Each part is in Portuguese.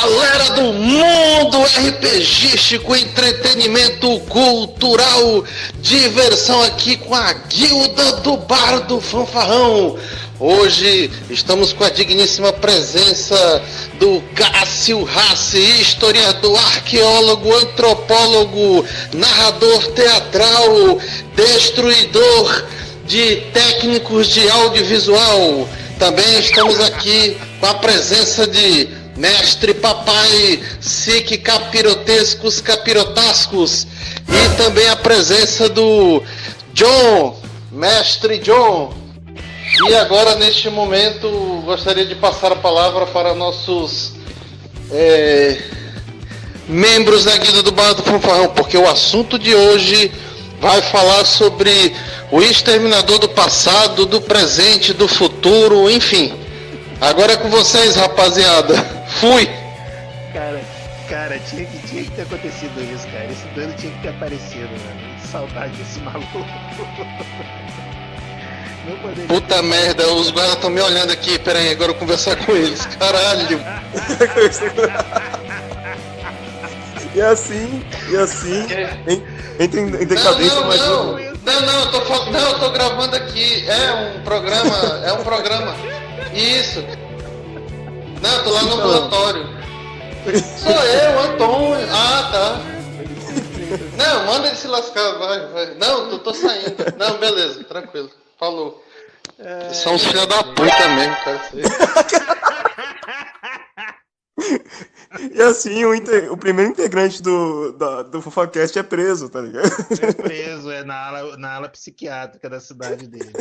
Galera do mundo RPGístico, entretenimento cultural, diversão aqui com a Guilda do Bar do Fanfarrão. Hoje estamos com a digníssima presença do Cássio Rassi, historiador, arqueólogo, antropólogo, narrador teatral, destruidor de técnicos de audiovisual. Também estamos aqui com a presença de Mestre Papai, Sique Capirotescos Capirotascos, e também a presença do John, Mestre John. E agora, neste momento, gostaria de passar a palavra para nossos membros da Guilda do Bar do Fanfarrão, porque o assunto de hoje vai falar sobre o exterminador do passado, do presente, do futuro, enfim. Agora é com vocês, rapaziada. Fui! Cara, tinha que ter acontecido isso, cara. Esse dano tinha que ter aparecido, mano. Que saudade desse maluco. Não poderia. Puta merda, os guardas estão me olhando aqui. Pera aí, agora eu vou conversar com eles. Caralho! E assim, entra em decadência, mas não, eu tô gravando aqui. É um programa. Isso. Não, eu tô lá no ambulatório. Sou eu, Antônio. Ah, tá. Não, manda ele se lascar, vai. Não, tô saindo. Não, beleza, tranquilo. Falou. São uns filhos da puta mesmo, cara. E assim, o primeiro integrante do FufaCast é preso, tá ligado? É preso, na ala psiquiátrica da cidade dele.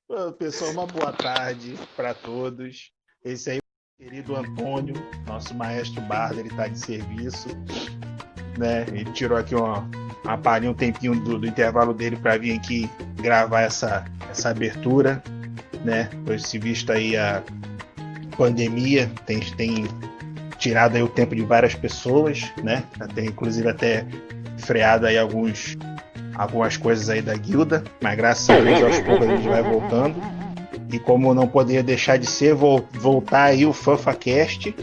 Ô, pessoal, uma boa tarde para todos. Esse aí é o querido Antônio, nosso maestro bardo, ele tá de serviço, né? Ele tirou aqui uma palhinha, um tempinho do intervalo dele para vir aqui gravar essa abertura, né? Pois se visto aí a pandemia tem tirado aí o tempo de várias pessoas, né? Tem inclusive até freado aí algumas coisas aí da guilda, mas graças a Deus aos poucos a gente vai voltando. E como não poderia deixar de ser, voltar aí o FanfaCast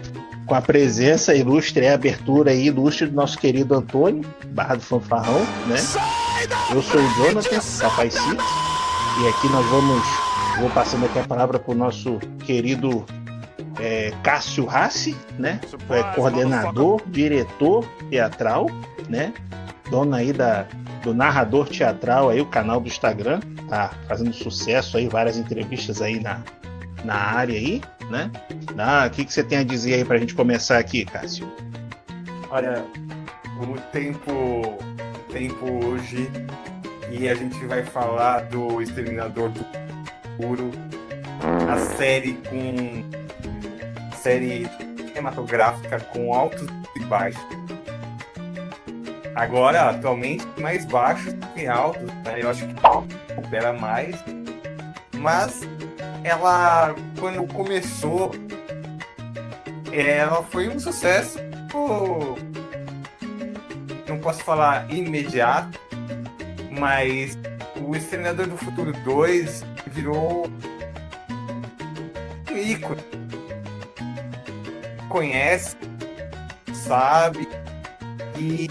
com a presença ilustre e a abertura aí ilustre do nosso querido Antônio, Barra do Fanfarrão, né? Eu sou o Jonathan, Papai Cid, e aqui vou passando aqui a palavra para o nosso querido Cássio Rassi, né? Coordenador, diretor teatral, né? Dono aí do narrador teatral aí, o canal do Instagram, tá fazendo sucesso aí, várias entrevistas aí na área aí, né? O que você tem a dizer aí pra gente começar aqui, Cássio? Olha, o tempo hoje, e a gente vai falar do Exterminador do Futuro, a série cinematográfica com altos e baixos. Agora, atualmente, mais baixos que altos, né? Eu acho que recupera mais. Mas ela, quando começou, ela foi um sucesso, não posso falar imediato, mas o Exterminador do Futuro 2 virou um ícone. Conhece, sabe, e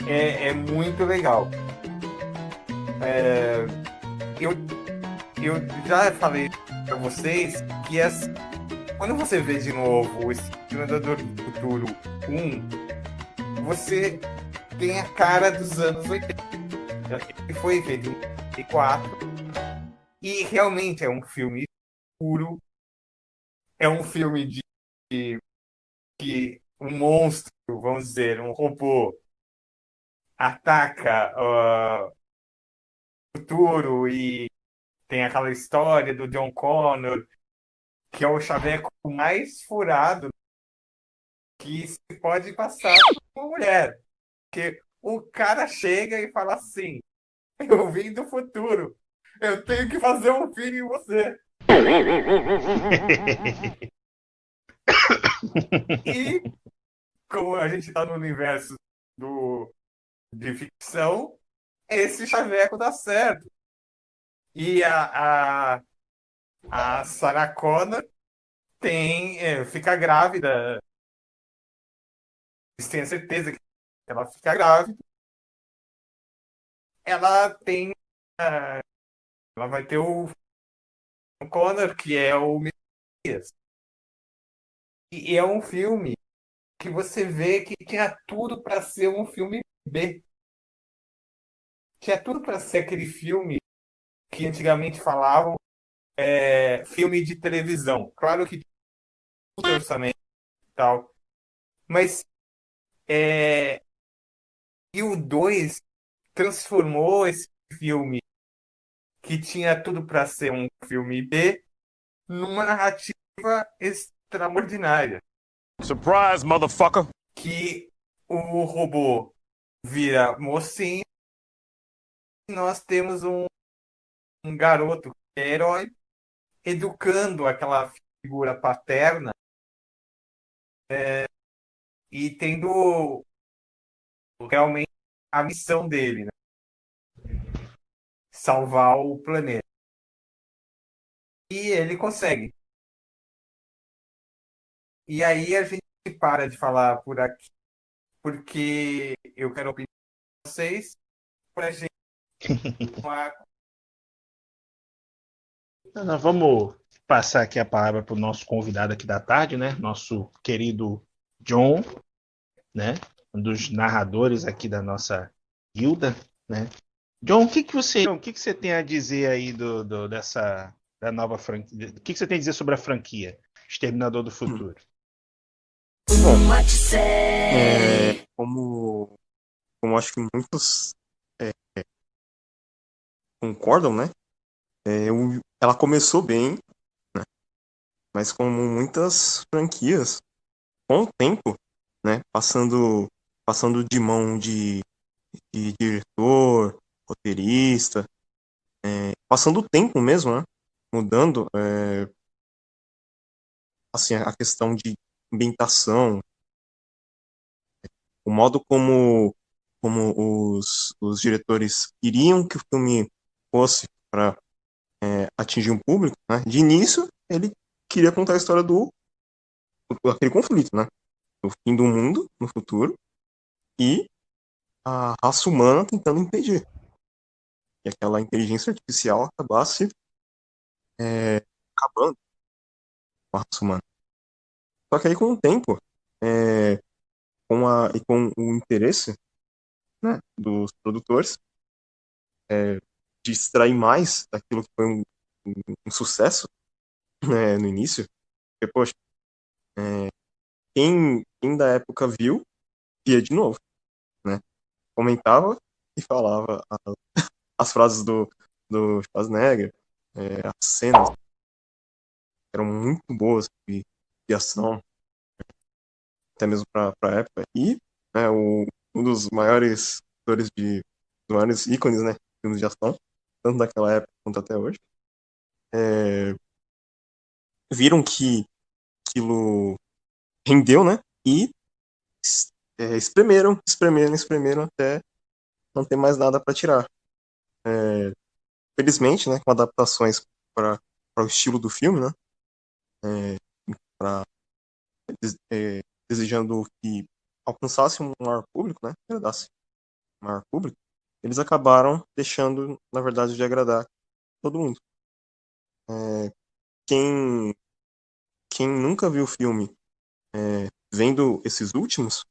é muito legal. Eu já falei para vocês que quando você vê de novo o Exterminador do Futuro 1, você tem a cara dos anos 80. Ele foi feito em 84 e realmente é um filme puro. É um filme que um monstro, vamos dizer, um robô ataca o futuro, e tem aquela história do John Connor, que é o chaveco mais furado que se pode passar por uma mulher. Porque o cara chega e fala assim: eu vim do futuro, eu tenho que fazer um filho em você. E como a gente está no universo de ficção, esse chaveco dá certo. E a Sarah Connor fica grávida tenha certeza que ela fica grávida, ela tem. Ela vai ter o Connor, que é o Messias. E é um filme que você vê que tinha tudo para ser um filme B. Tinha tudo para ser aquele filme que antigamente falavam filme de televisão. Claro que tinha orçamento e tal. Mas e o 2 transformou esse filme que tinha tudo para ser um filme B numa narrativa extraordinária. Surprise, motherfucker! Que o robô vira mocinho e nós temos um garoto que é herói educando aquela figura paterna e tendo realmente a missão dele, né? Salvar o planeta. E ele consegue. E aí a gente para de falar por aqui, porque eu quero ouvir vocês pra gente Nós vamos passar aqui a palavra para o nosso convidado aqui da tarde, né? Nosso querido John, né? Um dos narradores aqui da nossa guilda, né? John, o que que você tem a dizer aí dessa da nova franquia? O que que você tem a dizer sobre a franquia Exterminador do Futuro? Bom, como acho que muitos concordam, né? Ela começou bem, né? Mas como muitas franquias, com o tempo, né? Passando de mão de diretor, roteirista, passando o tempo mesmo, né? Mudando, assim, a questão de ambientação, o modo como os diretores queriam que o filme fosse para atingir um público, né? De início, ele queria contar a história daquele conflito, né? Do fim do mundo no futuro e a raça humana tentando impedir que aquela inteligência artificial acabasse acabando com a raça humana. Só que aí com o tempo, com o interesse, né, dos produtores de extrair mais daquilo que foi um sucesso, né, no início, porque, poxa, quem da época viu, via de novo, né? Comentava e falava as frases do Schwarzenegger, as cenas eram muito boas de ação, até mesmo para a época. E né, um dos maiores atores dos maiores ícones, né, de filmes de ação, tanto daquela época quanto até hoje, viram que aquilo rendeu, né? E espremeram até não ter mais nada para tirar. Felizmente, né, com adaptações para o estilo do filme, né? Pra, desejando que alcançasse um maior público, né? Agradasse um maior público, eles acabaram deixando, na verdade, de agradar todo mundo. Quem, quem nunca viu o filme vendo esses últimos,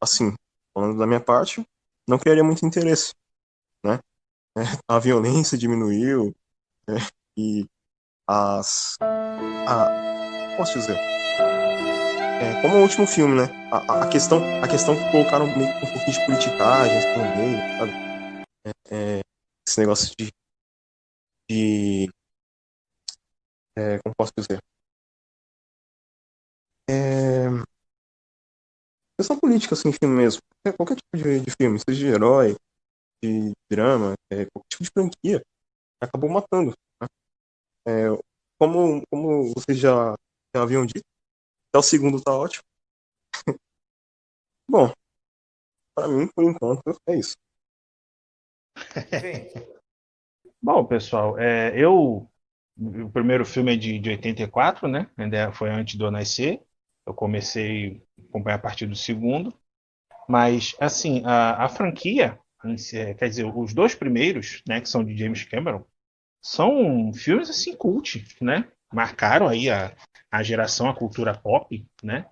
assim, falando da minha parte, não criaria muito interesse, né? A violência diminuiu e posso dizer, como o último filme, né? A questão que colocaram meio que um pouquinho de politicagem assim, no meio, sabe? Esse negócio de como posso dizer? Questão política, assim, filme mesmo. Qualquer tipo de filme, seja de herói, de drama, qualquer tipo de franquia, acabou matando. Né? Como vocês já haviam dito, até o segundo tá ótimo. Bom, pra mim, por enquanto, é isso. Bom, pessoal, o primeiro filme é de 84, né? Ainda foi antes de eu nascer. Eu comecei acompanhar a partir do segundo. Mas, assim, a franquia, quer dizer, os dois primeiros, né, que são de James Cameron, são filmes, assim, cult, né? Marcaram aí a geração, a cultura pop, né?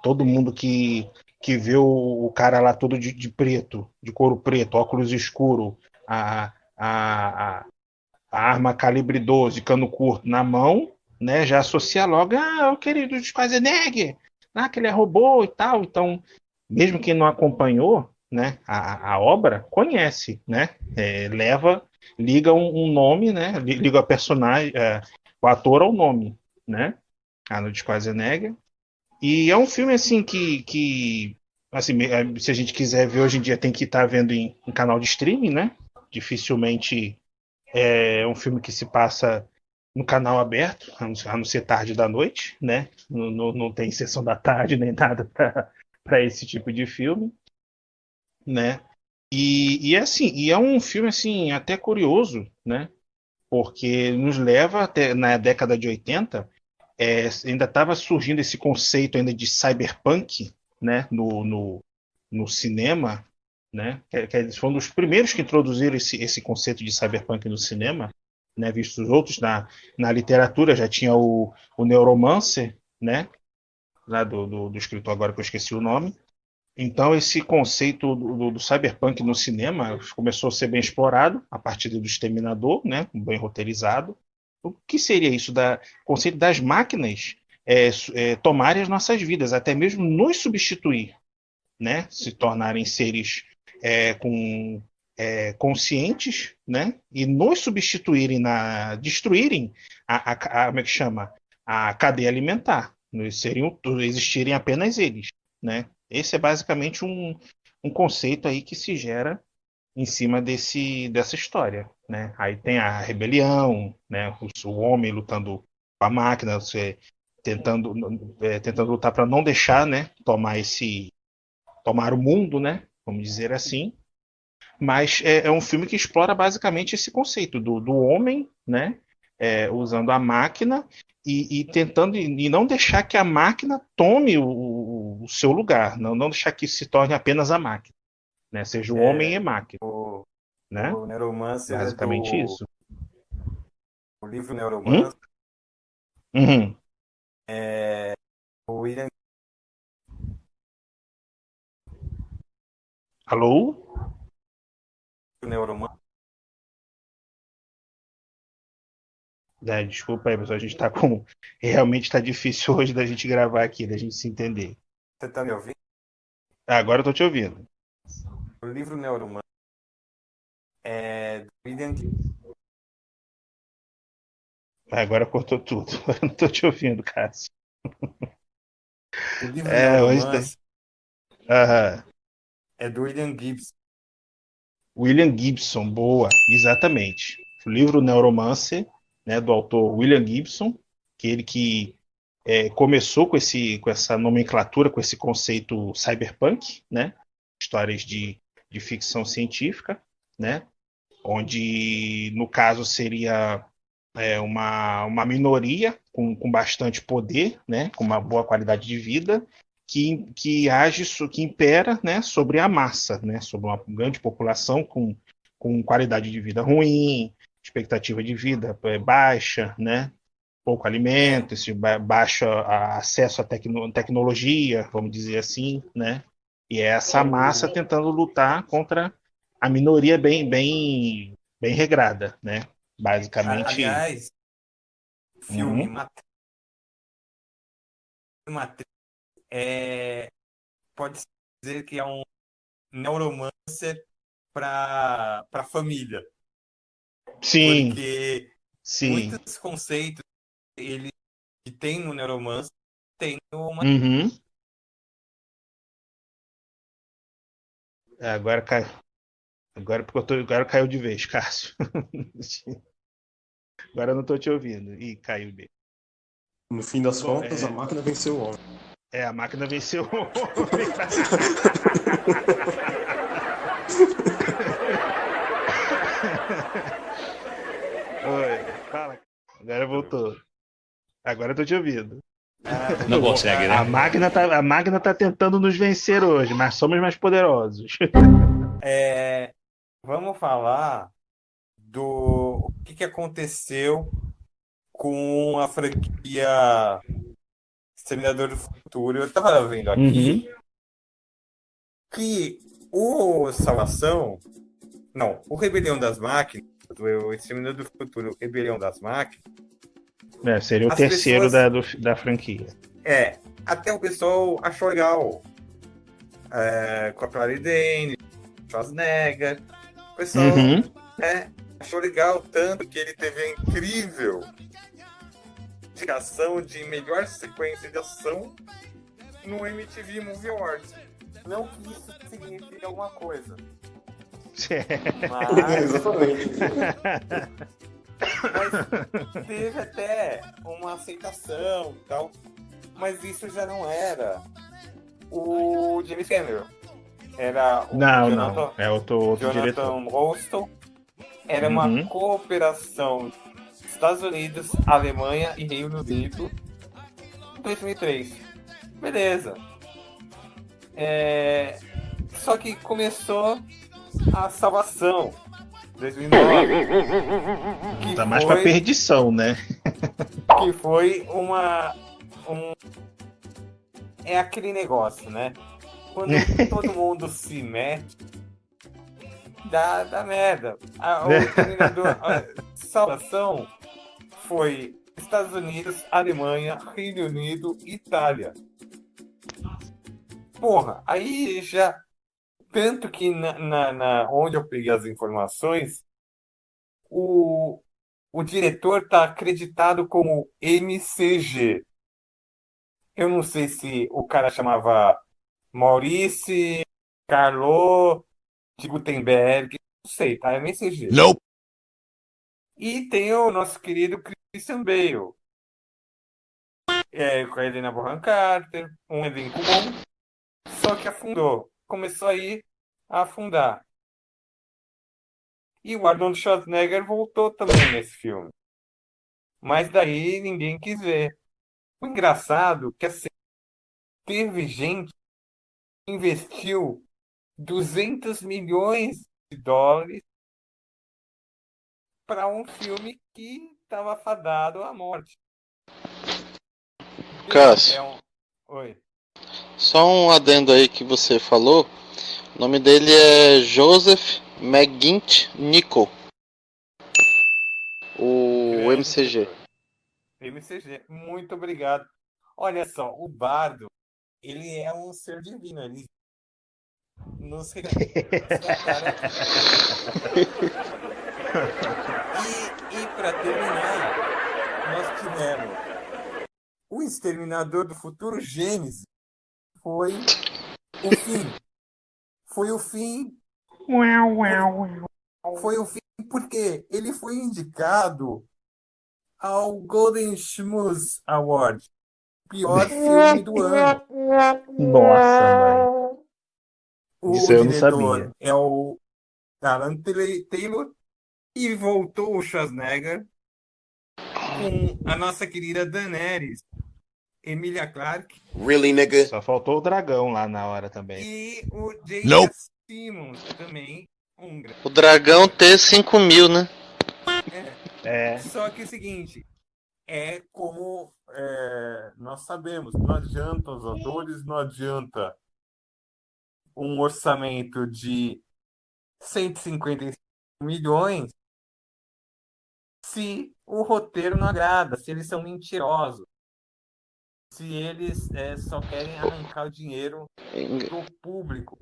Todo mundo que vê o cara lá todo de preto, de couro preto, óculos escuro, a arma calibre 12, cano curto na mão, né? Já associa logo, o querido Schwarzenegger, que ele é robô e tal. Então, mesmo quem não acompanhou, né, a obra, conhece, né? Liga um nome, né? Liga a personagem, o ator ao nome, né? Arnold Schwarzenegger. E é um filme assim que assim, se a gente quiser ver hoje em dia tem que estar vendo em canal de streaming, né? Dificilmente é um filme que se passa no canal aberto, a não ser tarde da noite, né? Não tem sessão da tarde nem nada para esse tipo de filme, né? E assim, e é um filme assim até curioso, né? Porque nos leva até na década de 80, ainda estava surgindo esse conceito ainda de cyberpunk, né? No cinema, né? Eles foram um dos primeiros que introduziram esse conceito de cyberpunk no cinema, né? Vistos os outros na literatura já tinha o Neuromancer, né? Lá do escritor agora que eu esqueci o nome. Então esse conceito do cyberpunk no cinema começou a ser bem explorado a partir do Exterminador, né? Bem roteirizado. O que seria isso conceito das máquinas tomarem as nossas vidas, até mesmo nos substituir, né? Se tornarem seres conscientes, né? E nos substituírem, destruírem como é que chama? A cadeia alimentar. Existirem apenas eles, né? Esse é basicamente um conceito aí que se gera em cima dessa história, né? Aí tem a rebelião, né? O homem lutando com a máquina, tentando lutar para não deixar, né? Tomar o mundo, né? Vamos dizer assim. Mas é um filme que explora basicamente esse conceito do homem, né? Usando a máquina e tentando e não deixar que a máquina tome o seu lugar, não deixar que se torne apenas a máquina, né? Seja o homem e a máquina, né? O Neuromancer Basicamente isso. o livro Hum? Neuromancer Uhum. o William Alô? Neuromancer. Desculpa aí, pessoal, a gente tá com. Realmente está difícil hoje da gente gravar aqui, da gente se entender. Você tá me ouvindo? Agora eu tô te ouvindo. O livro Neuromancer é do William Gibson. Agora cortou tudo. Agora eu não tô te ouvindo, Cássio. O livro Hoje. Neuromancer Aham. é do William Gibson. William Gibson, boa, exatamente. O livro Neuromancer, né, do autor William Gibson, que começou com essa nomenclatura, com esse conceito cyberpunk, né, histórias de ficção científica, né, onde no caso seria uma minoria com bastante poder, né, com uma boa qualidade de vida, que age, que impera, né, sobre a massa, né, sobre uma grande população com qualidade de vida ruim, expectativa de vida baixa, né, pouco alimento, baixo acesso à tecnologia, vamos dizer assim, né, e é essa massa tentando lutar contra a minoria bem regrada, né, basicamente. Aliás, filme Uhum. Matrix pode dizer que é um neuromancer para família, Sim, porque sim. muitos conceitos ele que tem no neuromancer tem no Uhum. Agora caiu. Agora caiu de vez, Cássio. Agora eu não estou te ouvindo. Ih, caiu mesmo. No fim das Bom, contas, a máquina venceu o homem. a máquina venceu o homem. Oi, fala. Agora voltou. Agora eu tô te ouvindo. Não consegue, né? A máquina tá tentando nos vencer hoje, mas somos mais poderosos. Vamos falar do o que aconteceu com a franquia Exterminador do Futuro. Eu tava vendo aqui que o Salvação, não, o Rebelião das Máquinas, o Exterminador do Futuro, Rebelião das Máquinas, Seria o As terceiro pessoas- da franquia. até o pessoal achou legal. Com a Clary Danes, Schwarzenegger. O pessoal achou legal, tanto que ele teve a incrível indicação de melhor sequência de ação no MTV Movie Awards. Não que isso signifique alguma coisa. Mas, Exatamente. mas teve até uma aceitação e tal. Mas isso já não era o James Cameron. Era o Não. É outro diretor. Jonathan Roston. Era uma cooperação Estados Unidos, Alemanha e Reino Unido em 2003. Beleza. Só que começou a Salvação 2009. Que Tá mais pra perdição, né? que foi é aquele negócio, né? Quando todo mundo se mete, dá merda. A Salvação foi Estados Unidos, Alemanha, Reino Unido, Itália. Porra, aí já. Tanto que onde eu peguei as informações, o diretor tá acreditado como MCG. Eu não sei se o cara chamava Maurice, Carlo de Gutenberg, não sei, tá? MCG. Nope. E tem o nosso querido Christian Bale, com a Helena Bonham Carter, um elenco bom, só que afundou. Começou aí a afundar. E o Arnold Schwarzenegger voltou também nesse filme. Mas daí ninguém quis ver. O engraçado é que assim, teve gente que investiu 200 milhões de dólares para um filme que estava fadado à morte. Cássio. Oi. Só um adendo aí que você falou. O nome dele é Joseph McGuinty Nichol. O MCG. MCG, muito obrigado. Olha só, o Bardo, ele é um ser divino, ele nos resgataram. E para terminar, nós tivemos o Exterminador do Futuro Gênesis. Foi o fim. Foi o fim. Foi o fim porque ele foi indicado ao Golden Schmooze Award. Pior filme do ano. Nossa, velho. O Isso eu não diretor sabia. é o Alan Taylor e voltou o Schwarzenegger com a nossa querida Daenerys, Emilia Clarke. Really, nigga? Só faltou o dragão lá na hora também. E o J.K. Nope. Simmons, também um grande. O Dragão T-5000, né? Só que é o seguinte, como nós sabemos, não adianta os atores, não adianta um orçamento de 155 milhões se o roteiro não agrada, se eles são mentirosos, se eles só querem arrancar o dinheiro do público.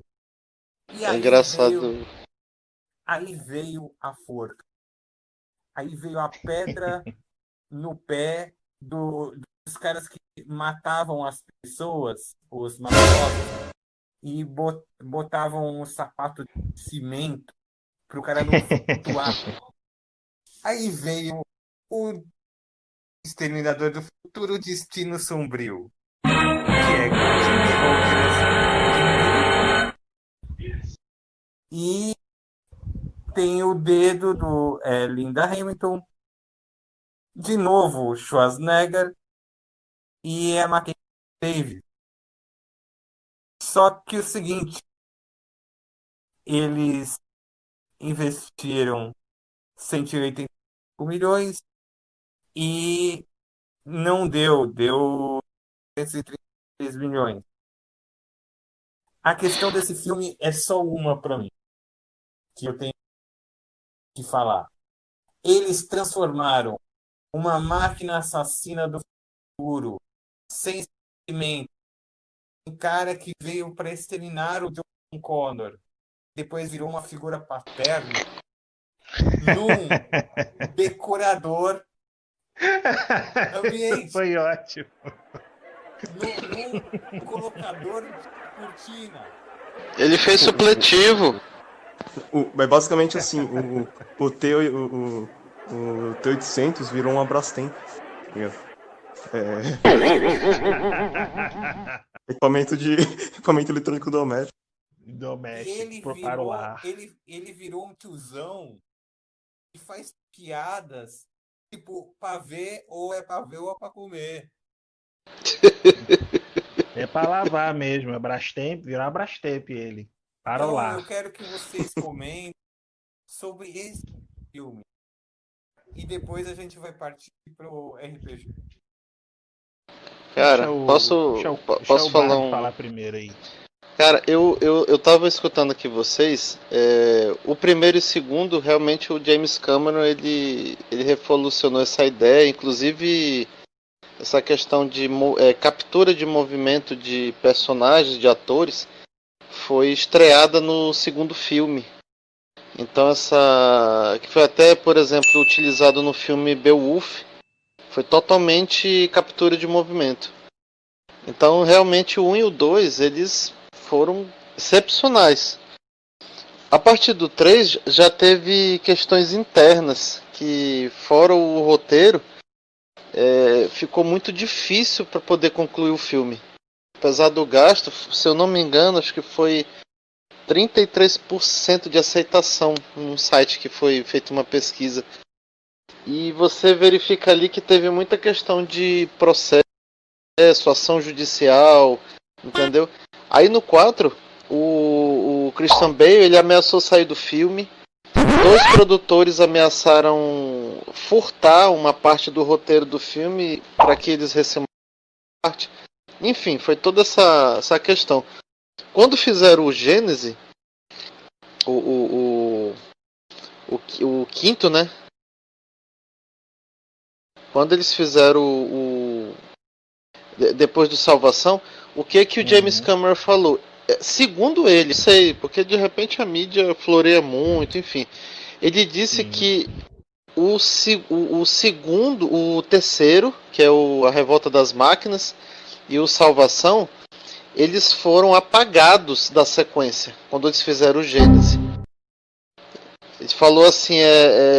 E É engraçado. Aí veio a forca. Aí veio a pedra no pé dos caras que matavam as pessoas, os mafiosos, e botavam um sapato de cimento para o cara não flutuar. Aí veio o Exterminador do Futuro, Destino Sombrio, que é com Jimmy Rogers. E tem o dedo do Linda Hamilton, de novo Schwarzenegger, e a Mackenzie Davis. Só que o seguinte, eles investiram 185 milhões e não deu 133 milhões. A questão desse filme é só uma para mim, que eu tenho que falar. Eles transformaram uma máquina assassina do futuro, sem sentimento, um cara que veio para exterminar o John Connor, depois virou uma figura paterna, num decorador ambiente, Foi ótimo. num colocador de cortina. Ele fez supletivo. Mas basicamente assim, o T800 virou um Abrastemp. Equipamento eletrônico doméstico. E Doméstico, para o ar. ele virou um tiozão que faz piadas tipo pavê ou é pavê ou é pra comer. É para lavar mesmo, é Brastemp, virar Brastemp ele. Para o Então lar. eu quero que vocês comentem sobre esse filme. E depois a gente vai partir pro RPG. Cara, posso falar falar primeiro aí. Cara, eu tava escutando aqui vocês. O primeiro e o segundo, realmente o James Cameron ele revolucionou essa ideia, inclusive essa questão de captura de movimento de personagens, de atores, foi estreada no segundo filme. Então que foi até, por exemplo, utilizado no filme Beowulf, foi totalmente captura de movimento. Então, realmente, o 1 e o 2, eles foram excepcionais. A partir do 3, já teve questões internas, que fora o roteiro, ficou muito difícil para poder concluir o filme. Apesar do gasto, se eu não me engano, acho que foi 33% de aceitação num site que foi feita uma pesquisa. E você verifica ali que teve muita questão de processo, ação judicial, entendeu? Aí no 4, o Christian Bale ele ameaçou sair do filme. 2 produtores ameaçaram furtar uma parte do roteiro do filme para que eles recebam parte. Enfim, foi toda essa questão. Quando fizeram o Gênesis, o quinto, né? Quando eles fizeram depois do Salvação, o que o James Cameron falou? Segundo ele, sei, porque de repente a mídia floreia muito, enfim. Ele disse que o segundo, o terceiro, que é a Revolta das Máquinas, e o Salvação, eles foram apagados da sequência, quando eles fizeram o Gênesis. Ele falou assim,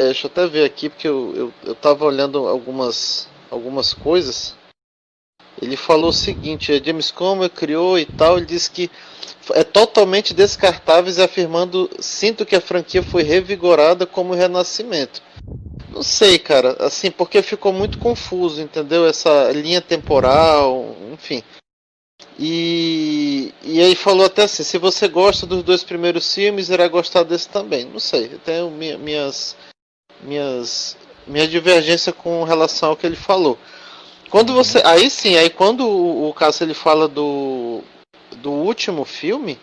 deixa eu até ver aqui, porque eu tava olhando algumas coisas. Ele falou o seguinte, James Cameron criou e tal, ele disse que é totalmente descartáveis, afirmando, sinto que a franquia foi revigorada como o Renascimento. Não sei, cara, assim, porque ficou muito confuso, entendeu? Essa linha temporal, enfim. E aí falou até assim, se você gosta dos 2 primeiros filmes, irá gostar desse também. Não sei, eu tenho minha divergência com relação ao que ele falou. Quando você, aí sim, aí quando o Cássio ele fala do último filme,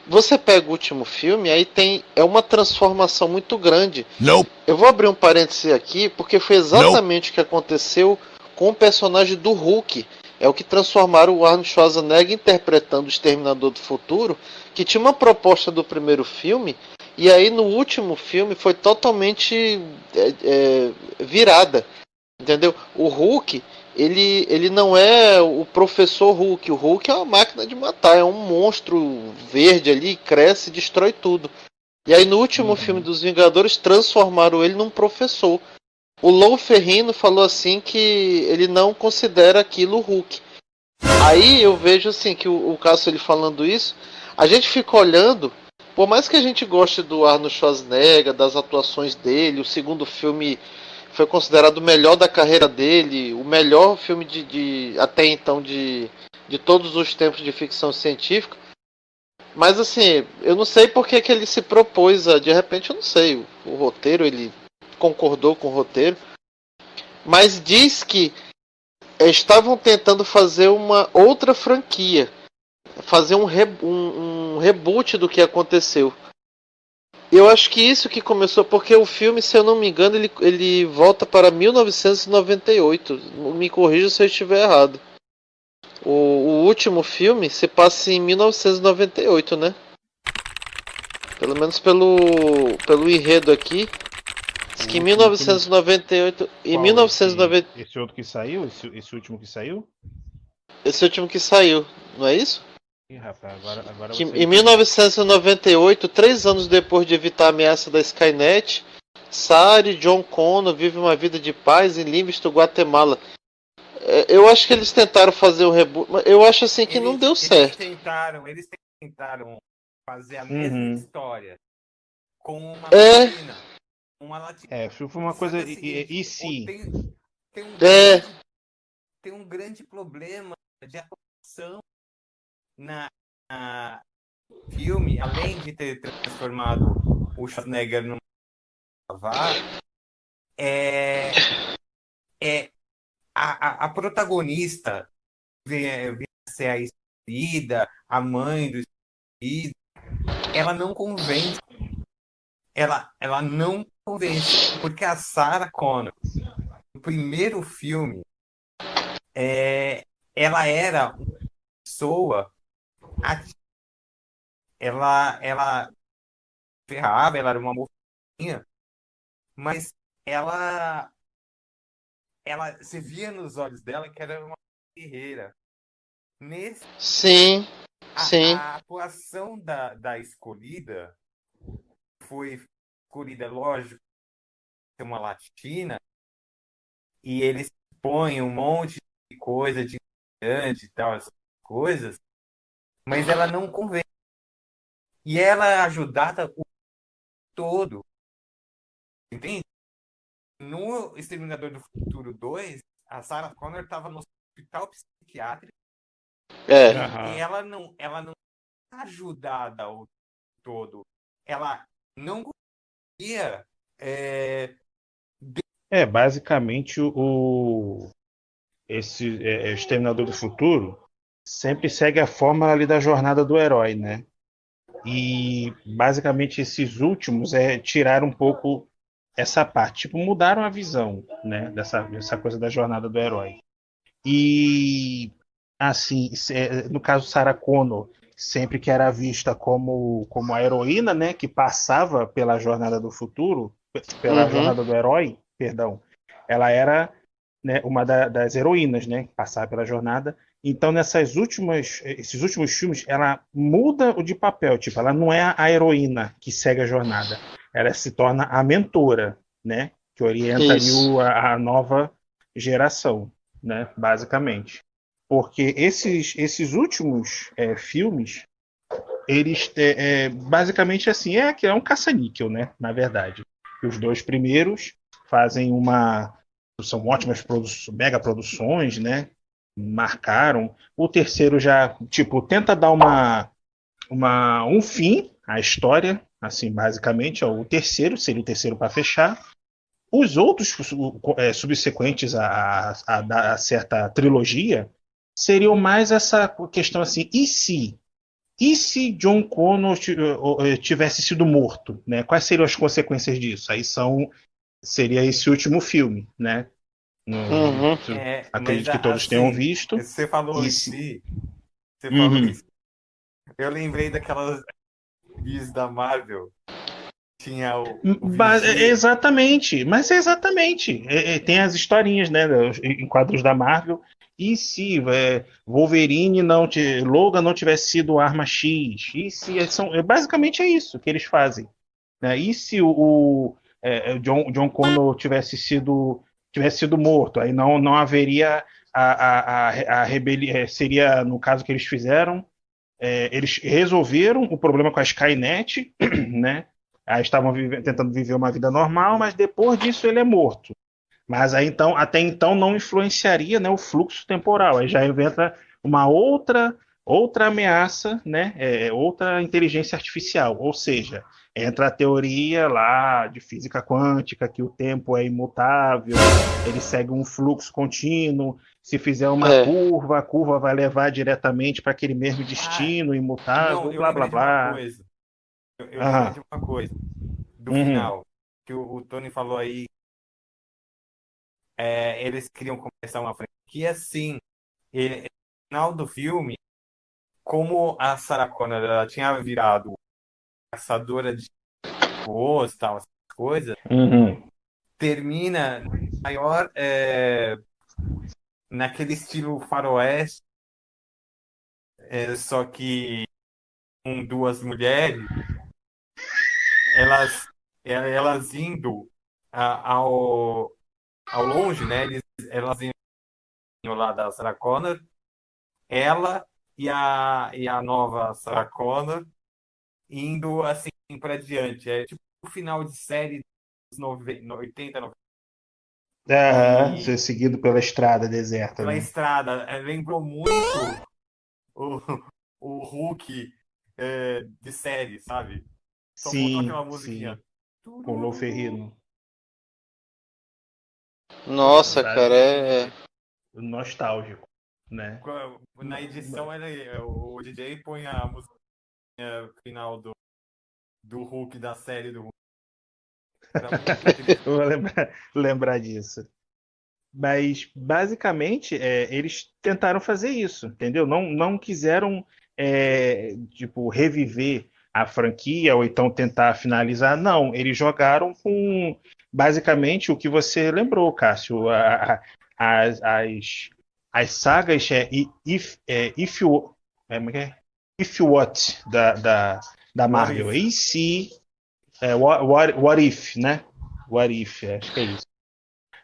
você pega o último filme, aí é uma transformação muito grande. Nope. Eu vou abrir um parêntese aqui, porque foi exatamente o que aconteceu com o personagem do Hulk. É o que transformaram o Arnold Schwarzenegger interpretando o Exterminador do Futuro, que tinha uma proposta do primeiro filme, e aí no último filme foi totalmente virada. Entendeu? O Hulk, ele não é o professor Hulk. O Hulk é uma máquina de matar, é um monstro verde ali, cresce e destrói tudo. E aí no último filme dos Vingadores transformaram ele num professor. O Lou Ferrigno falou assim que ele não considera aquilo o Hulk. Aí eu vejo assim que o Cássio ele falando isso, a gente fica olhando, por mais que a gente goste do Arnold Schwarzenegger, das atuações dele, o segundo filme foi considerado o melhor da carreira dele, o melhor filme até então de todos os tempos de ficção científica. Mas assim, eu não sei por que ele se propôs de repente, eu não sei, o roteiro, ele concordou com o roteiro, mas diz que estavam tentando fazer uma outra franquia, fazer um reboot do que aconteceu. Eu acho que isso que começou, porque o filme, se eu não me engano, ele volta para 1998. Me corrija se eu estiver errado. O último filme se passa em 1998, né? Pelo menos pelo enredo aqui. Diz que em 1998. Em 1990. Esse outro que saiu? Esse último que saiu? Esse último que saiu, não é isso? Ih, rapaz, agora Que você... em 1998, 3 anos depois de evitar a ameaça da Skynet, Sarah e John Connor vivem uma vida de paz em Livingston, Guatemala. Eu acho que eles tentaram fazer o reboot, mas eu acho assim que não deu certo. Eles tentaram fazer a mesma história com uma latina. Uma latina. Foi uma coisa... Seguinte, e se... Tem um grande problema de atuação na filme, além de ter transformado o Schwarzenegger num avatar, a protagonista vem a ser a escolhida, a mãe do escolhido, ela não convence. Ela não convence, porque a Sarah Connor, no primeiro filme, ela era uma pessoa ativa. Ela ferrava, ela era uma mocinha, mas ela se via nos olhos dela que era uma guerreira. Sim. A atuação da escolhida foi escolhida, lógico, ser uma latina, e eles põem um monte de coisa de grande e tal, essas coisas, mas ela não convence. E ela é ajudada o todo. Entende? No Exterminador do Futuro 2, a Sarah Connor estava no hospital psiquiátrico. E ela não é ajudada o todo. Ela não conseguia. Basicamente esse Exterminador do Futuro sempre segue a fórmula ali da jornada do herói, né? E basicamente esses últimos tiraram um pouco essa parte, tipo, mudaram a visão, né, dessa coisa da jornada do herói. E assim, no caso Sarah Connor, sempre que era vista como a heroína, né, que passava pela jornada do futuro, pela jornada do herói, perdão, ela era, né, uma das heroínas, né, que passava pela jornada. Então, esses últimos filmes, ela muda o de papel. Tipo, ela não é a heroína que segue a jornada. Ela se torna a mentora, né? Que orienta ali a nova geração, né? Basicamente. Porque esses últimos filmes, eles, basicamente, assim, é um caça-níquel, né? Na verdade. Os 2 primeiros fazem são ótimas mega produções, né? Marcaram. O terceiro já, tipo, tenta dar um fim à história, assim, basicamente. O terceiro seria o terceiro para fechar. Os outros subsequentes a certa trilogia seriam mais essa questão assim, e se John Connor tivesse sido morto, né? Quais seriam as consequências disso? Seria esse último filme, né? Acredito que todos tenham visto. Você falou isso. Eu lembrei daquelas bis da Marvel. Tinha o exatamente, mas exatamente. Tem as historinhas, né, em quadros da Marvel. E se Wolverine Logan não tivesse sido arma X? E se basicamente é isso que eles fazem, né? E se o John Connor tivesse sido morto? Aí não haveria a rebelião. Seria, no caso que eles fizeram, eles resolveram o problema com a Skynet, né? Aí estavam tentando viver uma vida normal, mas depois disso ele é morto. Mas aí então, até então não influenciaria, né, o fluxo temporal. Aí já inventa uma outra ameaça, né, outra inteligência artificial. Ou seja, entra a teoria lá de física quântica que o tempo é imutável, ele segue um fluxo contínuo. Se fizer uma É. curva, a curva vai levar diretamente para aquele mesmo Ah, destino não, imutável, eu blá blá lembrei de uma blá. coisa. Eu lembrei Aham. de uma coisa do Uhum. final. Que o Tony falou aí. Eles queriam começar uma franquia assim. E, no final do filme, como a Sarah Connor ela tinha virado caçadora de robôs, tal, essas coisas, Uhum. termina maior naquele estilo faroeste, só que com duas mulheres, elas elas indo ao longe, né? Elas indo lá da Sarah Connor, ela e a nova Sarah Connor indo assim para diante. É tipo o final de série dos 80, 90. Aham. E Ser seguido pela estrada deserta, pela né? estrada, lembrou muito o, o Hulk de série, sabe? Só faltou Sim, aquela musiquinha. sim. Com o Lou Turururu. Ferrigno. Nossa, cara, Exatamente. Nostálgico, né? Na edição, o DJ põe a música final do Hulk da série do Hulk. Era muito inteligente. Eu vou lembrar disso. Mas, basicamente, eles tentaram fazer isso, entendeu? Não quiseram, tipo, reviver a franquia ou então tentar finalizar. Não, eles jogaram com, basicamente, o que você lembrou, Cássio. As, as, as sagas If You, como é que é? If You What, da What Marvel. if? E se, what If, né? What If, acho que é isso.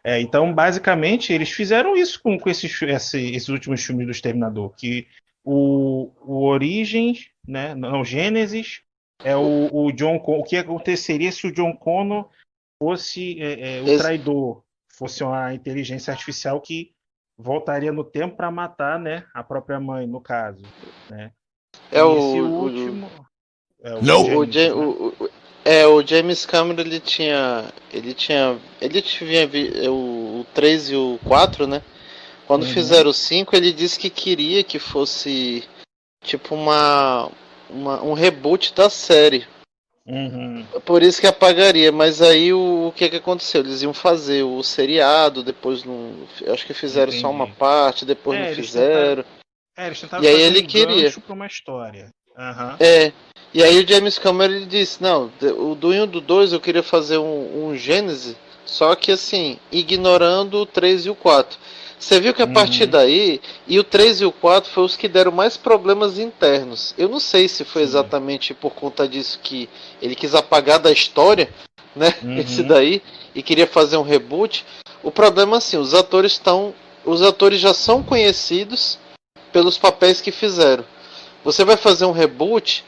Então, basicamente, eles fizeram isso com esses últimos filmes do Exterminador, que o Origins, né, não, Gênesis, é o John Connor. O que aconteceria se o John Connor fosse o esse traidor, fosse uma inteligência artificial que voltaria no tempo para matar, né, a própria mãe, no caso, né? é E esse o, último é o Nope. Gênesis, né? o James Cameron ele tinha o 3 e o 4, né? Quando Uhum, fizeram o 5, ele disse que queria que fosse tipo um reboot da série. uhum, Por isso que apagaria, mas aí o que aconteceu? Eles iam fazer o seriado, depois não. Acho que fizeram só uma entendi. parte, depois não Eles tentaram. fizeram. Eles tentaram E aí fazer ele um queria. gancho para uma história. Aham. É. E aí o James Cameron ele disse, não, o do 1 e o do 2 eu queria fazer um Gênese, só que assim, ignorando o 3 e o 4. Você viu que a partir Uhum. daí, e o 3 e o 4 foi os que deram mais problemas internos. Eu não sei se foi Sim. exatamente por conta disso que ele quis apagar da história, né? Esse Uhum. daí, e queria fazer um reboot. O problema assim, os atores já são conhecidos pelos papéis que fizeram. Você vai fazer um reboot,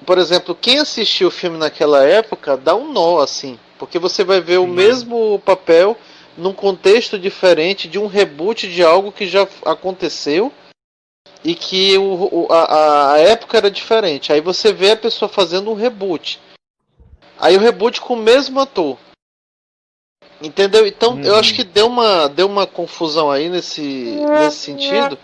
por exemplo, quem assistiu o filme naquela época dá um nó assim, porque você vai ver o Sim. mesmo papel num contexto diferente de um reboot de algo que já aconteceu e que a época era diferente. Aí você vê a pessoa fazendo um reboot. Aí o reboot com o mesmo ator. Entendeu? Então eu acho que Uhum. deu uma confusão aí nesse sentido,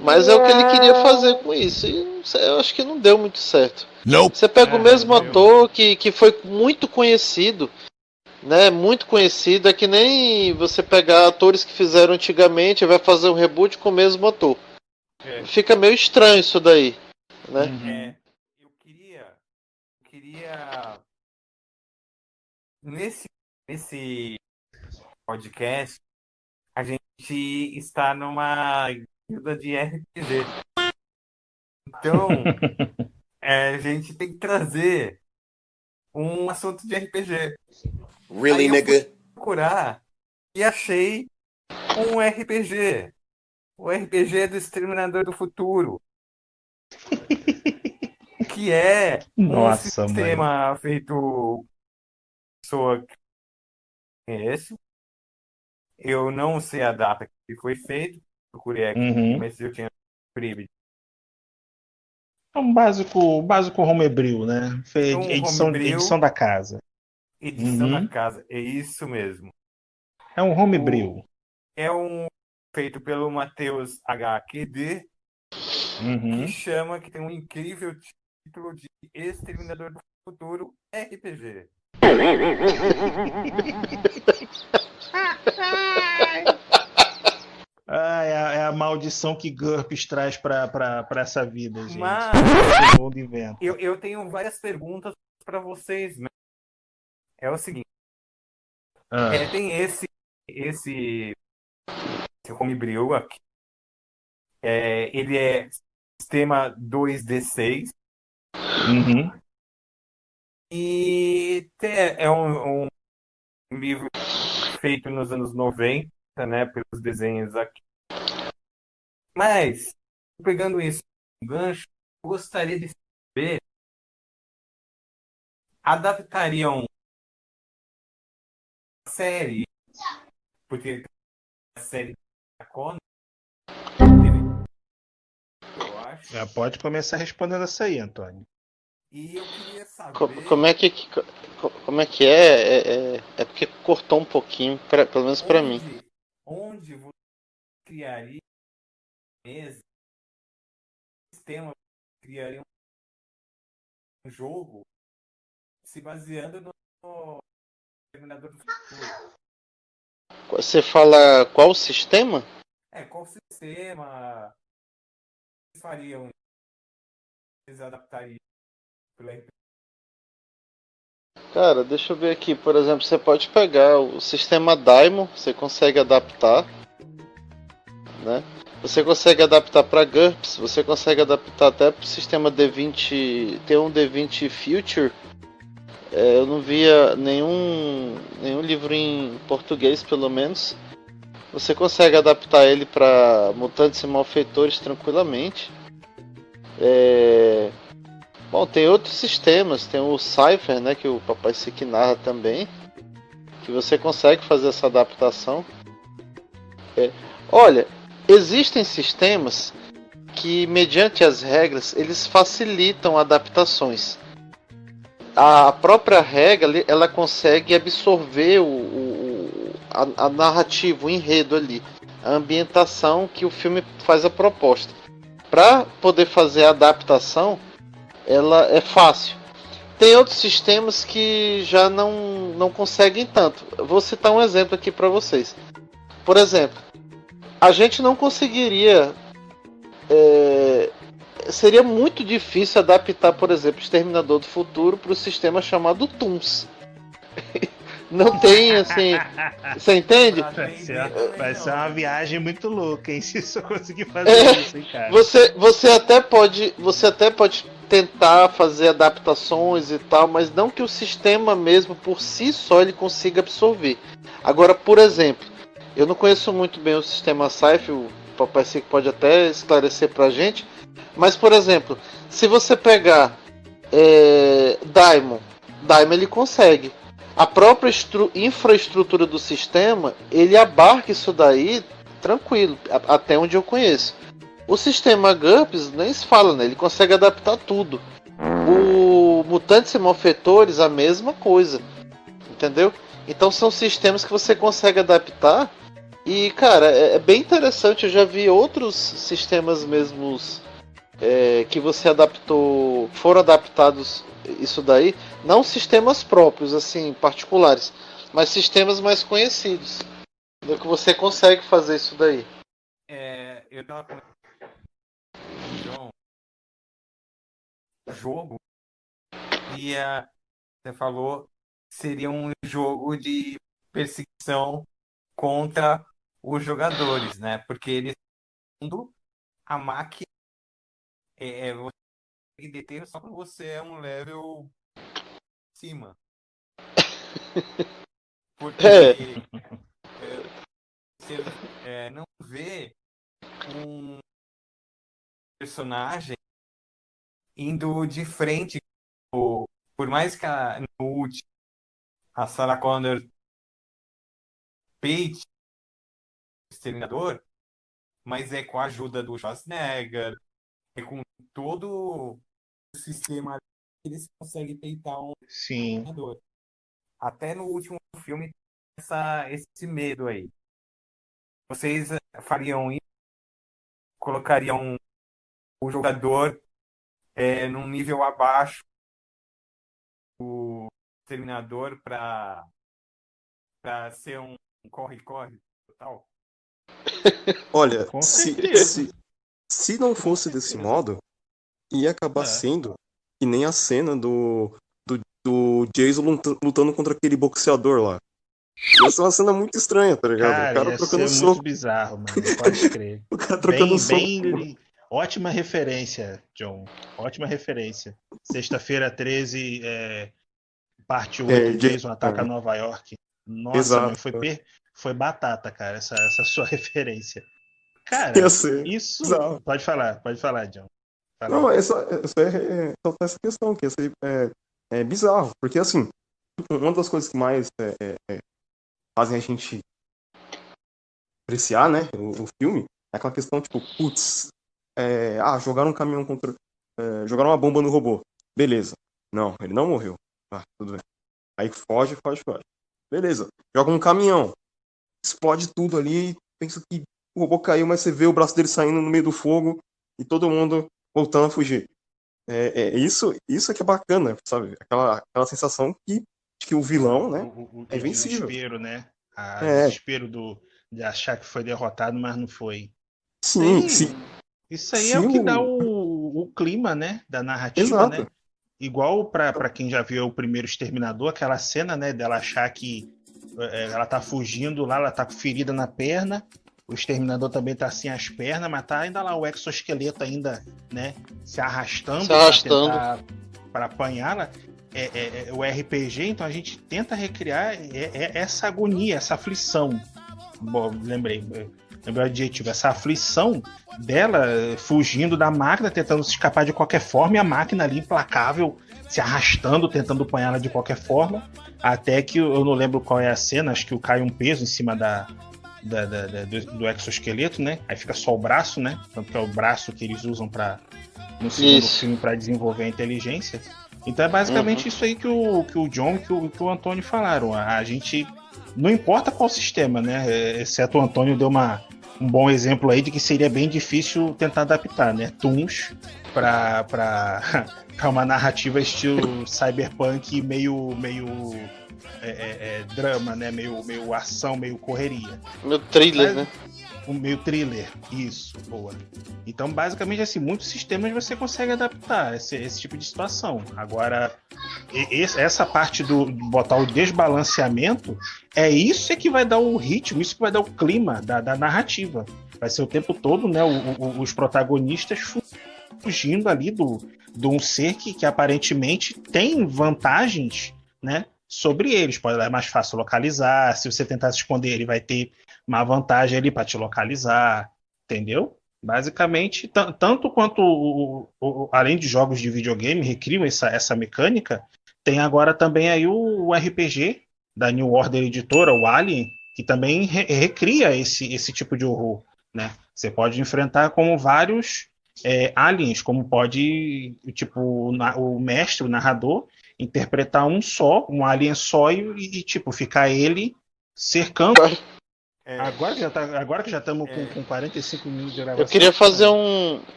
mas é o que ele queria fazer com isso. E eu acho que não deu muito certo. Nope. Você pega o Não mesmo deu. ator que foi muito conhecido, né? Muito conhecido. É que nem você pegar atores que fizeram antigamente e vai fazer um reboot com o mesmo ator. É, Fica meio estranho isso daí, né? Uhum. eu queria nesse podcast a gente está numa guilda de RPG. Então, a gente tem que trazer um assunto de RPG. Really, Aí eu fui nigga? procurar e achei um RPG. O RPG do Exterminador do Futuro, que é um Nossa, mãe. sistema feito pessoa que conhece, Eu não sei a data que foi feito, procurei aqui, Uhum. mas eu tinha Privy. É um básico homebrew, né? Um Edição homebrew, da casa. edição da Uhum. casa, é isso mesmo. É um O, homebrew. é um feito pelo Matheus HQD, que Uhum. chama, que tem um incrível título de Exterminador do Futuro RPG. Ah, é a maldição que GURPS traz pra essa vida, gente. Mas Todo mundo inventa. eu tenho várias perguntas para vocês, né? É o seguinte, Ah, tem esse homebrew aqui, ele é sistema 2D6 uhum. e é um livro feito nos anos 90, né, pelos desenhos aqui. Mas, pegando isso um gancho, eu gostaria de saber, adaptariam a série, porque a série da Conan, eu acho, Pode começar respondendo essa aí, Antônio. e eu queria Co- saber Como é que, como é que é? É porque cortou um pouquinho, pelo menos pra mim. onde você criaria mesmo sistema, criaria um jogo se baseando no Terminador do Futuro. Você fala qual sistema? Qual sistema eles fariam, eles adaptariam pela RPG? Cara, deixa eu ver aqui. Por exemplo, você pode pegar o sistema Daimon, você consegue adaptar, né? Você consegue adaptar para GURPS, você consegue adaptar até para o sistema D20. Tem um D20 Future. Eu não via nenhum livro em português, pelo menos. Você consegue adaptar ele para mutantes e malfeitores tranquilamente. Bom, tem outros sistemas, tem o Cypher, né, que o Papai Siki narra também, que você consegue fazer essa adaptação. Olha, existem sistemas que, mediante as regras, eles facilitam adaptações. A própria regra, ela consegue absorver a narrativa, o enredo ali, a ambientação que o filme faz a proposta. Para poder fazer a adaptação, ela é fácil. Tem outros sistemas que já não conseguem tanto. Vou citar um exemplo aqui para vocês. Por exemplo, a gente não conseguiria. Seria muito difícil adaptar, por exemplo, Exterminador do Futuro para o sistema chamado Toons. Não tem assim. Você entende? Vai ser uma viagem muito louca, hein? Se eu conseguir fazer isso, hein, cara? Você até pode tentar fazer adaptações e tal, mas não que o sistema mesmo por si só ele consiga absorver. Agora, por exemplo, eu não conheço muito bem o sistema Cypher, o Papai Sick pode até esclarecer pra gente, mas por exemplo, se você pegar Daimon ele consegue. A própria infraestrutura do sistema, ele abarca isso daí tranquilo, até onde eu conheço. O sistema GURPS nem se fala, né? Ele consegue adaptar tudo. O Mutantes e Malfeitores, a mesma coisa. Entendeu? Então são sistemas que você consegue adaptar. E, cara, é bem interessante. Eu já vi outros sistemas mesmos que você adaptou, foram adaptados isso daí. Não sistemas próprios, assim, particulares, mas sistemas mais conhecidos. Que você consegue fazer isso daí. Eu tava com John, jogo, e você falou seria um jogo de perseguição contra os jogadores, né? Porque eles a máquina você tem que deter só quando você é um level acima. Porque você não vê um personagem indo de frente, por mais que no último a Sarah Connor peite Exterminador, mas é com a ajuda do Schwarzenegger, é com todo o sistema que eles conseguem peitar um Sim. Exterminador. Até no último filme esse medo aí. Vocês fariam isso? Colocariam o jogador num nível abaixo do Exterminador para ser um corre-corre total? Olha, Com se, certeza. se não fosse desse modo, ia acabar É. sendo que nem a cena do Jason lutando contra aquele boxeador lá. Ia ser uma cena muito estranha, tá ligado? O Cara, cara ia trocando ser soco. muito bizarro, mano. Pode crer. O cara trocando soco. Ótima referência, John. Ótima referência. Sexta-feira 13, parte 8, Jason ataca Nova York. Nossa, Exato. mano, foi batata, cara, essa sua referência. Cara, isso... Exato. Pode falar, John. Fala. Não, essa questão, que ia ser bizarro. Porque, assim, uma das coisas que mais fazem a gente apreciar, né, o filme, é aquela questão, tipo, putz, jogaram um caminhão contra... jogaram uma bomba no robô. Beleza. Não, ele não morreu. Tudo bem. Aí foge. Beleza. Joga um caminhão. Explode tudo ali. Pensa que o robô caiu, mas você vê o braço dele saindo no meio do fogo e todo mundo voltando a fugir. Isso é que é bacana, sabe? Aquela sensação de que o vilão, né, é invencível. O desespero, né? Desespero de achar que foi derrotado, mas não foi. Sim. Isso aí é o que dá o clima, né, da narrativa, Exato. né? Igual pra quem já viu o primeiro Exterminador, aquela cena, né, dela achar que ela tá fugindo lá, ela tá com ferida na perna, o Exterminador também tá sem as pernas, mas tá ainda lá o exoesqueleto ainda, né, se arrastando. Para apanhá-la. O RPG, então a gente tenta recriar essa agonia, essa aflição. Bom, lembrei o adjetivo, essa aflição dela fugindo da máquina, tentando se escapar de qualquer forma, e a máquina ali implacável, se arrastando, tentando apanhá-la de qualquer forma, até que eu não lembro qual é a cena, acho que cai um peso em cima do exoesqueleto, né? Aí fica só o braço, né? Tanto que é o braço que eles usam no segundo filme para desenvolver a inteligência. Então é basicamente isso aí que o John e que o Antônio falaram. A gente, não importa qual sistema, né? Exceto o Antônio deu um bom exemplo aí de que seria bem difícil tentar adaptar, né? Toons para uma narrativa estilo cyberpunk meio drama, né? Meio ação, meio correria. Meio thriller, né? Meio thriller, isso, boa. Então, basicamente, assim, muitos sistemas você consegue adaptar esse tipo de situação. Agora, essa parte do botar o desbalanceamento, isso que vai dar o ritmo, isso que vai dar o clima da narrativa. Vai ser o tempo todo, né, os protagonistas fugindo ali de um ser que aparentemente tem vantagens, né, sobre eles. É mais fácil localizar, se você tentar se esconder, ele vai ter uma vantagem ali para te localizar, entendeu? Basicamente, tanto quanto além de jogos de videogame recriam essa mecânica, tem agora também aí o RPG da New Order Editora, o Alien, que também recria esse tipo de horror, né? Você pode enfrentar como vários aliens, como pode, tipo, o mestre, o narrador, interpretar um alien só e tipo, ficar ele cercando. Agora que já estamos com 45 minutos de gravação. Eu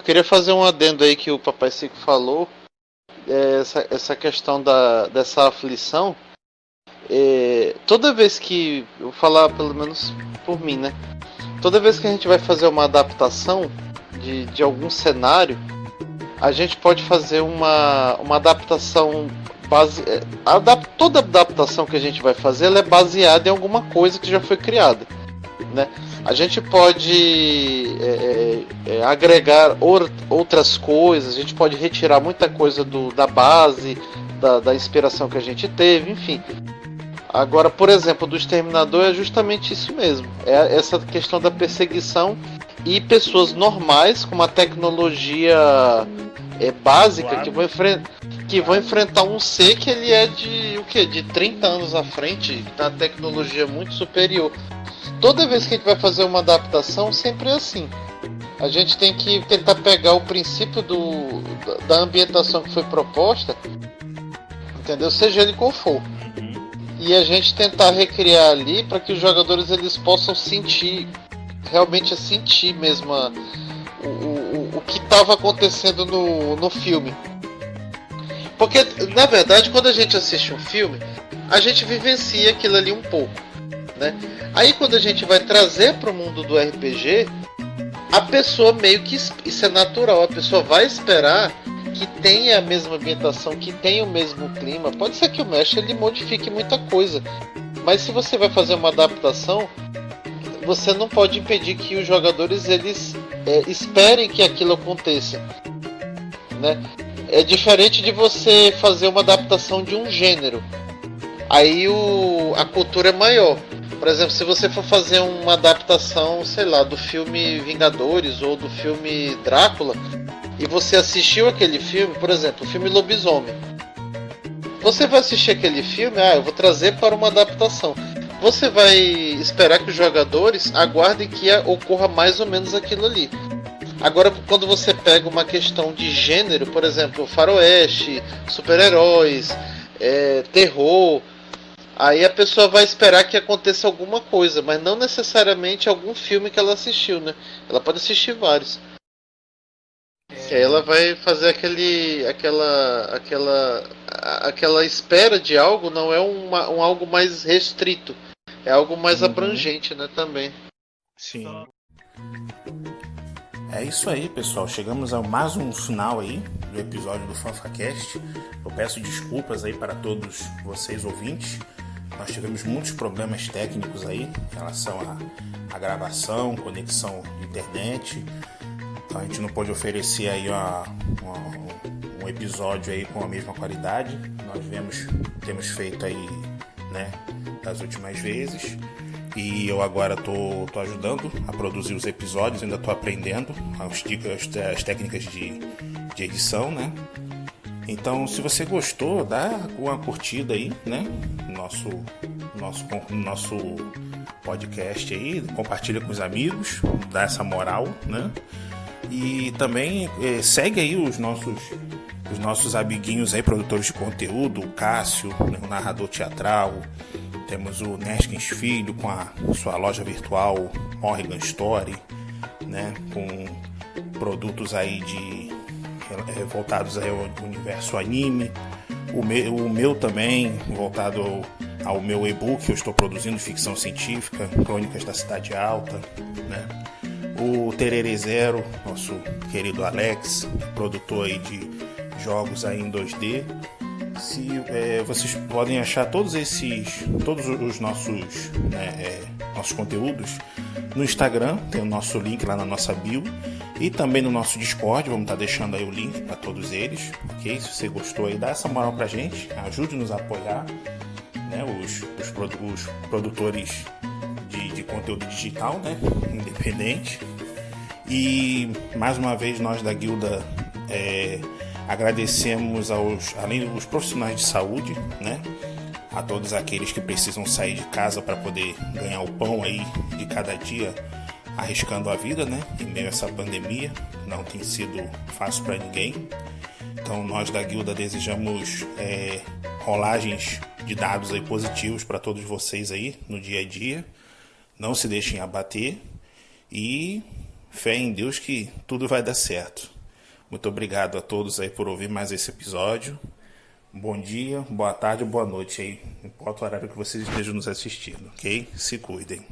queria fazer um adendo aí que o Papai Cico falou. Essa questão dessa aflição. Toda vez que... Eu vou falar pelo menos por mim, né? Toda vez que a gente vai fazer uma adaptação de algum cenário, a gente pode fazer uma adaptação toda adaptação que a gente vai fazer, ela é baseada em alguma coisa que já foi criada, né? A gente pode agregar outras coisas, a gente pode retirar muita coisa da base, da inspiração que a gente teve, enfim. Agora, por exemplo, do Exterminador é justamente isso mesmo. É essa questão da perseguição e pessoas normais com uma tecnologia básica que vão enfrentar um ser que ele é de 30 anos à frente, da tecnologia muito superior. toda vez que a gente vai fazer uma adaptação, sempre é assim. A gente tem que tentar pegar o princípio da ambientação que foi proposta, entendeu? Seja ele qual for. E a gente tentar recriar ali para que os jogadores eles possam sentir, realmente sentir mesmo o que estava acontecendo no filme. Porque, na verdade, quando a gente assiste um filme, a gente vivencia aquilo ali um pouco, né? Aí quando a gente vai trazer para o mundo do RPG, a pessoa meio que, isso é natural, a pessoa vai esperar que tenha a mesma ambientação, que tenha o mesmo clima. Pode ser que o mestre ele modifique muita coisa, mas se você vai fazer uma adaptação, você não pode impedir que os jogadores eles esperem que aquilo aconteça, né? É diferente de você fazer uma adaptação de um gênero. Aí a cultura é maior. Por exemplo, se você for fazer uma adaptação, sei lá, do filme Vingadores ou do filme Drácula, e você assistiu aquele filme, por exemplo, o filme Lobisomem. Você vai assistir aquele filme, eu vou trazer para uma adaptação. Você vai esperar que os jogadores aguardem que ocorra mais ou menos aquilo ali. Agora, quando você pega uma questão de gênero, por exemplo, faroeste, super-heróis, terror, aí a pessoa vai esperar que aconteça alguma coisa, mas não necessariamente algum filme que ela assistiu, né? Ela pode assistir vários. E aí ela vai fazer aquela espera de algo, não é um algo mais restrito, é algo mais abrangente, né, também. Sim. É isso aí, pessoal. Chegamos a mais um final aí do episódio do FanfaCast. Eu peço desculpas aí para todos vocês ouvintes. Nós tivemos muitos problemas técnicos aí em relação à gravação, conexão de internet. Então a gente não pôde oferecer aí um episódio aí com a mesma qualidade. Nós temos feito aí, né, das últimas vezes. E eu agora tô ajudando a produzir os episódios, ainda tô aprendendo as técnicas de edição, né? Então, se você gostou, dá uma curtida aí, né? Nosso podcast aí, compartilha com os amigos, dá essa moral, né? E também segue aí os nossos amiguinhos aí, produtores de conteúdo, o Cássio, né, o narrador teatral. Temos o Neskins Filho com a sua loja virtual Morrigan Story, né, com produtos aí voltados aí ao universo anime. O meu também, voltado ao meu e-book que eu estou produzindo, ficção científica, Crônicas da Cidade Alta, né? O Tererê Zero, nosso querido Alex, produtor aí de jogos aí em 2D. Vocês podem achar todos os nossos conteúdos no Instagram, tem o nosso link lá na nossa bio, e também no nosso Discord, vamos estar deixando aí o link para todos eles, ok? Se você gostou aí, dá essa moral pra gente, ajude-nos a apoiar, né, os produtores de conteúdo digital, né, independente. E mais uma vez nós da Guilda agradecemos além dos profissionais de saúde, né, a todos aqueles que precisam sair de casa para poder ganhar o pão aí de cada dia, arriscando a vida, né, em meio a essa pandemia, não tem sido fácil para ninguém. Então nós da Guilda desejamos rolagens de dados aí positivos para todos vocês aí no dia a dia. Não se deixem abater e fé em Deus que tudo vai dar certo. Muito obrigado a todos aí por ouvir mais esse episódio. Bom dia, boa tarde, boa noite aí. Não importa o horário que vocês estejam nos assistindo, ok? Se cuidem.